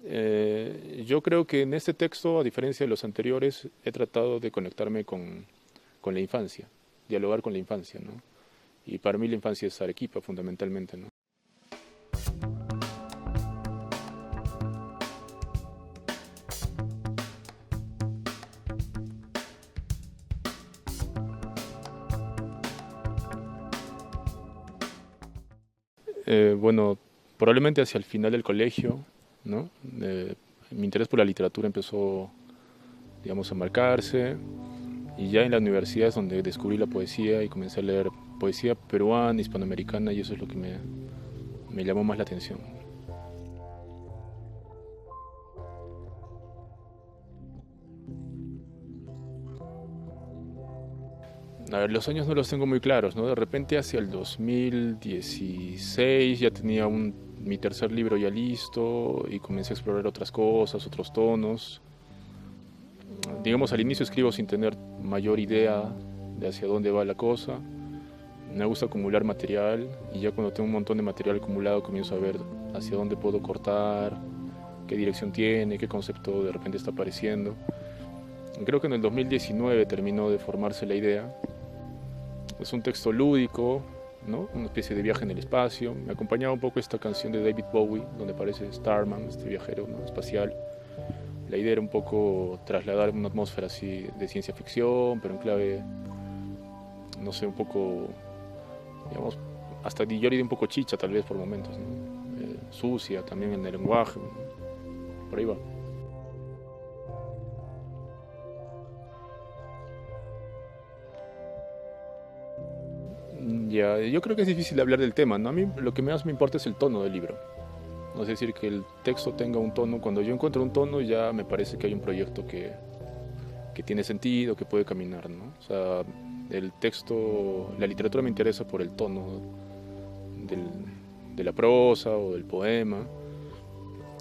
Yo creo que en este texto, a diferencia de los anteriores, he tratado de conectarme con la infancia, dialogar con la infancia, ¿no? Y para mí la infancia es Arequipa, fundamentalmente, ¿no? Bueno, probablemente hacia el final del colegio, ¿no? Mi interés por la literatura empezó, digamos, a marcarse y ya en la universidad es donde descubrí la poesía y comencé a leer poesía peruana, hispanoamericana y eso es lo que me llamó más la atención. A ver, los años no los tengo muy claros, ¿no? De repente hacia el 2016 ya tenía mi tercer libro ya listo y comencé a explorar otras cosas, otros tonos. Digamos, al inicio escribo sin tener mayor idea de hacia dónde va la cosa. Me gusta acumular material y ya cuando tengo un montón de material acumulado comienzo a ver hacia dónde puedo cortar, qué dirección tiene, qué concepto de repente está apareciendo. Creo que en el 2019 terminó de formarse la idea. Es un texto lúdico, ¿no? Una especie de viaje en el espacio. Me acompañaba un poco esta canción de David Bowie, donde aparece Starman, este viajero, ¿no?, espacial. La idea era un poco trasladar una atmósfera así de ciencia ficción, pero en clave, no sé, un poco, digamos, hasta yo diría un poco chicha tal vez por momentos, ¿no? Sucia también en el lenguaje, por ahí va. Ya, yo creo que es difícil hablar del tema, ¿no? A mí lo que más me importa es el tono del libro. ¿No? Es decir, que el texto tenga un tono. Cuando yo encuentro un tono ya me parece que hay un proyecto que tiene sentido, que puede caminar, ¿no? O sea, el texto, la literatura me interesa por el tono del, de la prosa o del poema.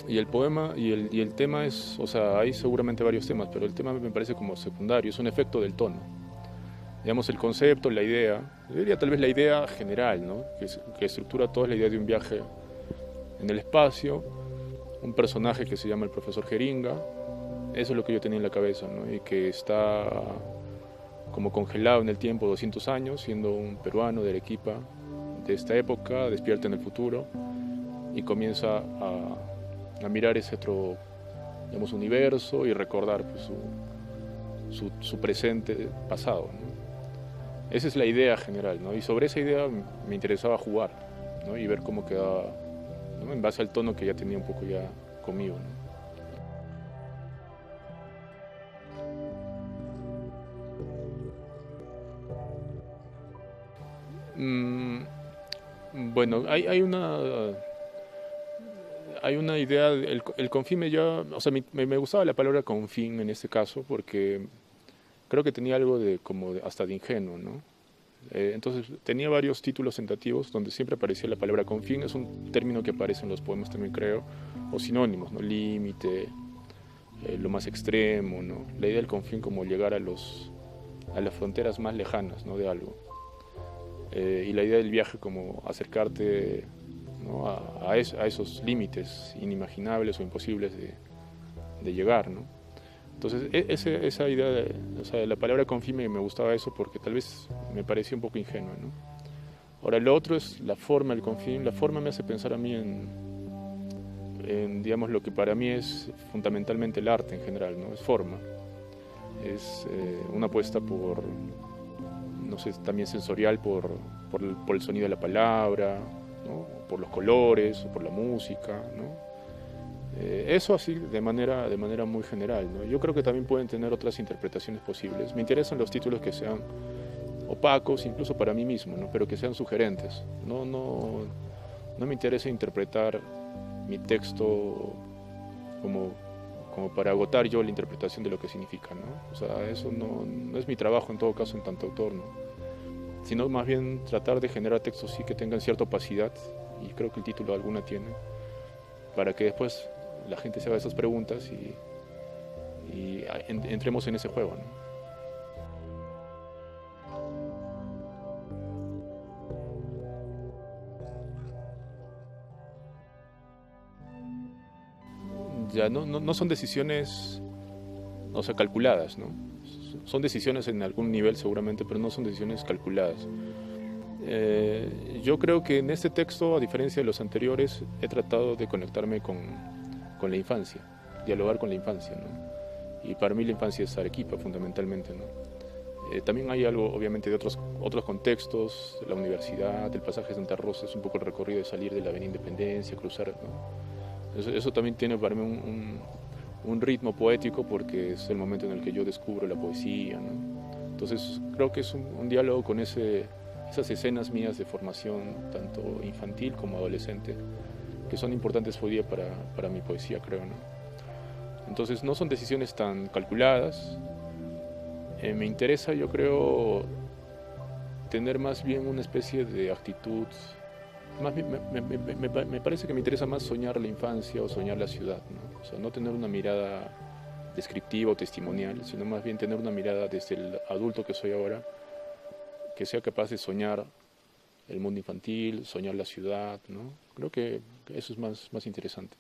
Y el poema y el tema es, o sea, hay seguramente varios temas, pero el tema me parece como secundario, es un efecto del tono. Digamos, el concepto, la idea, yo diría tal vez la idea general, ¿no? Que estructura toda la idea de un viaje en el espacio, un personaje que se llama el profesor Jeringa, eso es lo que yo tenía en la cabeza, ¿no? Y que está como congelado en el tiempo 200 años, siendo un peruano de Arequipa de esta época, despierta en el futuro y comienza a mirar ese otro, digamos, universo y recordar pues, su presente pasado, ¿no? Esa es la idea general, ¿no? Y sobre esa idea me interesaba jugar, ¿no? Y ver cómo quedaba, ¿no?, en base al tono que ya tenía un poco ya conmigo, ¿no? Mm, bueno, hay una idea, el confín me ya, o sea, me gustaba la palabra confín en este caso porque creo que tenía algo de como hasta de ingenuo, ¿no? Entonces tenía varios títulos tentativos donde siempre aparecía la palabra confín, es un término que aparece en los poemas también creo, o sinónimos, ¿no? Límite, lo más extremo, ¿no? La idea del confín como llegar a las fronteras más lejanas, ¿no?, de algo. Y la idea del viaje como acercarte, ¿no?, a esos límites inimaginables o imposibles de llegar, ¿no? Entonces, esa idea, o sea, la palabra confín me gustaba eso porque tal vez me parecía un poco ingenua, ¿no? Ahora, lo otro es la forma del confín. La forma me hace pensar a mí digamos, lo que para mí es fundamentalmente el arte en general, ¿no? Es forma. Es una apuesta por, no sé, también sensorial por el sonido de la palabra, ¿no?, por los colores, o por la música, ¿no? Eso así de manera muy general, ¿no? Yo creo que también pueden tener otras interpretaciones posibles. Me interesan los títulos que sean opacos, incluso para mí mismo, ¿no?, pero que sean sugerentes. No me interesa interpretar mi texto como, como para agotar yo la interpretación de lo que significa, ¿no? O sea, eso no es mi trabajo en todo caso en tanto autor, ¿no? Sino más bien tratar de generar textos sí que tengan cierta opacidad, y creo que el título alguna tiene, para que después la gente se haga esas preguntas y entremos en ese juego, ¿no? ya no son decisiones, o sea, calculadas, ¿no? Son decisiones en algún nivel seguramente, pero no son decisiones calculadas. Yo creo que en este texto, a diferencia de los anteriores, he tratado de conectarme con la infancia, dialogar con la infancia, ¿no? Y para mí la infancia es Arequipa, fundamentalmente, ¿no? También hay algo, obviamente, de otros contextos, la universidad, el pasaje de Santa Rosa, es un poco el recorrido de salir de la Avenida Independencia, cruzar, ¿no? Eso también tiene para mí un ritmo poético porque es el momento en el que yo descubro la poesía, ¿no? Entonces creo que es un diálogo con esas escenas mías de formación, tanto infantil como adolescente, que son importantes hoy día para mi poesía, creo, ¿no? Entonces no son decisiones tan calculadas. Me interesa, yo creo, tener más bien una especie de actitud. Más bien, me parece que me interesa más soñar la infancia o soñar la ciudad, ¿no? O sea, no tener una mirada descriptiva o testimonial, sino más bien tener una mirada desde el adulto que soy ahora, que sea capaz de soñar el mundo infantil, soñar la ciudad, ¿no? Creo que eso es más interesante.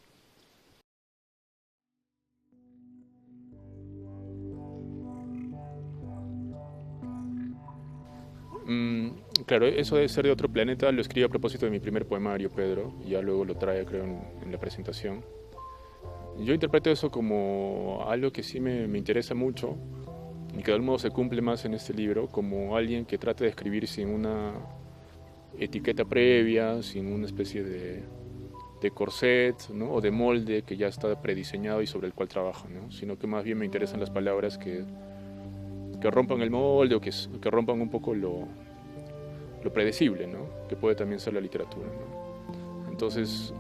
Mm, claro, eso de ser de otro planeta lo escribí a propósito de mi primer poemario, Pedro, y ya luego lo trae, creo, en la presentación. Yo interpreto eso como algo que sí me interesa mucho y que de algún modo se cumple más en este libro, como alguien que trata de escribir sin una etiqueta previa, sin una especie de corset, ¿no? O de molde que ya está prediseñado y sobre el cual trabaja, ¿no? Sino que más bien me interesan las palabras que rompan el molde o que rompan un poco lo predecible, ¿no? Que puede también ser la literatura, ¿no? Entonces,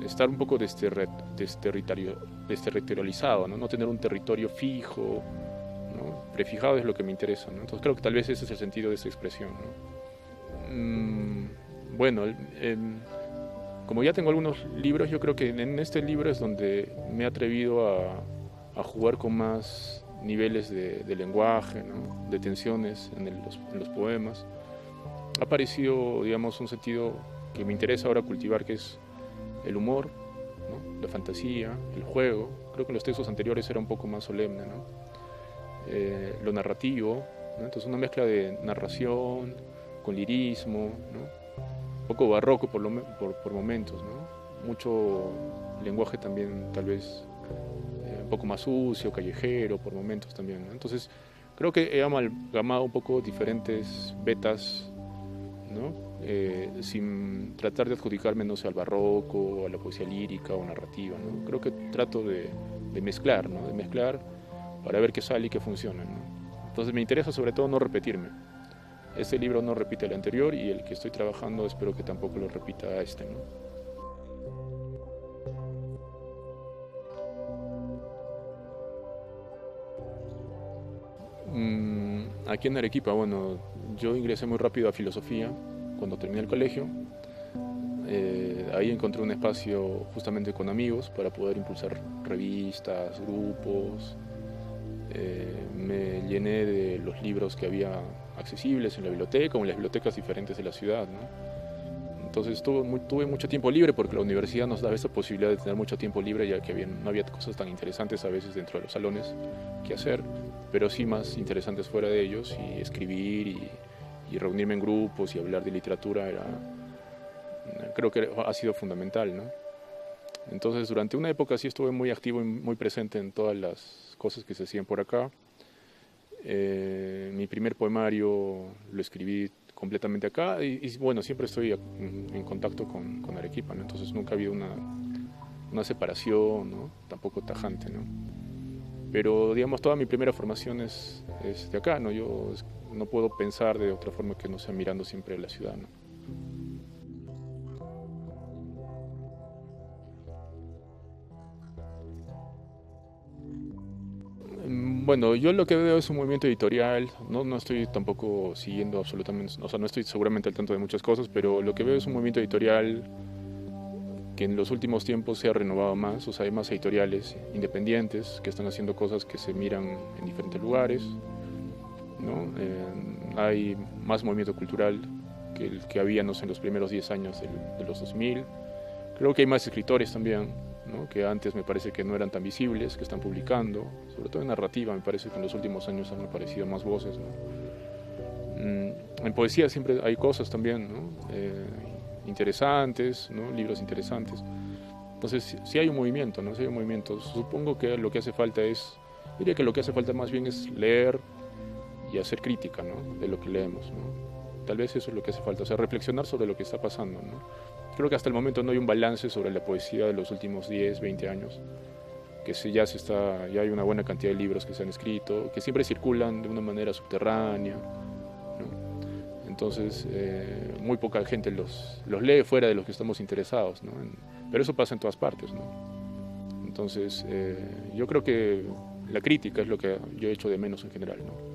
estar un poco desterritorializado, ¿no? No tener un territorio fijo, ¿no? Prefijado es lo que me interesa, ¿no? Entonces creo que tal vez ese es el sentido de esta expresión, ¿no? Bueno, como ya tengo algunos libros, yo creo que en este libro es donde me he atrevido a jugar con más niveles de lenguaje, ¿no? De tensiones en los poemas. Ha aparecido, digamos, un sentido que me interesa ahora cultivar, que es el humor, ¿no? La fantasía, el juego. Creo que en los textos anteriores era un poco más solemne, ¿no? Lo narrativo, ¿no? Entonces una mezcla de narración con lirismo, ¿no? Un poco barroco por momentos, ¿no? Mucho lenguaje también tal vez un poco más sucio, callejero por momentos también, ¿no? Entonces creo que he amalgamado un poco diferentes vetas, ¿no? Sin tratar de adjudicarme, no sé, al barroco, a la poesía lírica o narrativa, ¿no? Creo que trato de mezclar, ¿no? De mezclar para ver qué sale y qué funciona, ¿no? Entonces me interesa sobre todo no repetirme. Este libro no repite el anterior y el que estoy trabajando espero que tampoco lo repita este, ¿no? Aquí en Arequipa, bueno, yo ingresé muy rápido a filosofía cuando terminé el colegio. Ahí encontré un espacio justamente con amigos para poder impulsar revistas, grupos. Me llené de los libros que había accesibles en la biblioteca o en las bibliotecas diferentes de la ciudad, ¿no? Entonces tuve mucho tiempo libre porque la universidad nos daba esa posibilidad de tener mucho tiempo libre ya que no había cosas tan interesantes a veces dentro de los salones que hacer, pero sí más interesantes fuera de ellos y escribir y reunirme en grupos y hablar de literatura creo que ha sido fundamental, ¿no? Entonces durante una época sí estuve muy activo y muy presente en todas las cosas que se hacían por acá. Mi primer poemario lo escribí completamente acá y bueno, siempre estoy en contacto con Arequipa, ¿no? Entonces nunca ha habido una separación, ¿no? Tampoco tajante, ¿no? Pero digamos, toda mi primera formación es de acá, ¿no? Yo no puedo pensar de otra forma que no sea mirando siempre a la ciudad, ¿no? Bueno, yo lo que veo es un movimiento editorial, no estoy tampoco siguiendo absolutamente, o sea, no estoy seguramente al tanto de muchas cosas, pero lo que veo es un movimiento editorial que en los últimos tiempos se ha renovado más, o sea, hay más editoriales independientes que están haciendo cosas que se miran en diferentes lugares, ¿no? Hay más movimiento cultural que el que había, no sé, en los primeros 10 años de los 2000. Creo que hay más escritores también, ¿no? Que antes me parece que no eran tan visibles, que están publicando, sobre todo en narrativa, me parece que en los últimos años han aparecido más voces, ¿no? En poesía siempre hay cosas también, ¿no? Interesantes, ¿no? Libros interesantes. Entonces, sí hay un movimiento, ¿no? Sí hay un movimiento. Supongo que lo que hace falta es, diría que lo que hace falta más bien es leer y hacer crítica, ¿no? De lo que leemos, ¿no? Tal vez eso es lo que hace falta, o sea, reflexionar sobre lo que está pasando, ¿no? Creo que hasta el momento no hay un balance sobre la poesía de los últimos 10, 20 años, que ya hay una buena cantidad de libros que se han escrito, que siempre circulan de una manera subterránea, ¿no? Entonces, muy poca gente los lee fuera de los que estamos interesados, ¿no? Pero eso pasa en todas partes, ¿no? Entonces, yo creo que la crítica es lo que yo echo de menos en general, ¿no?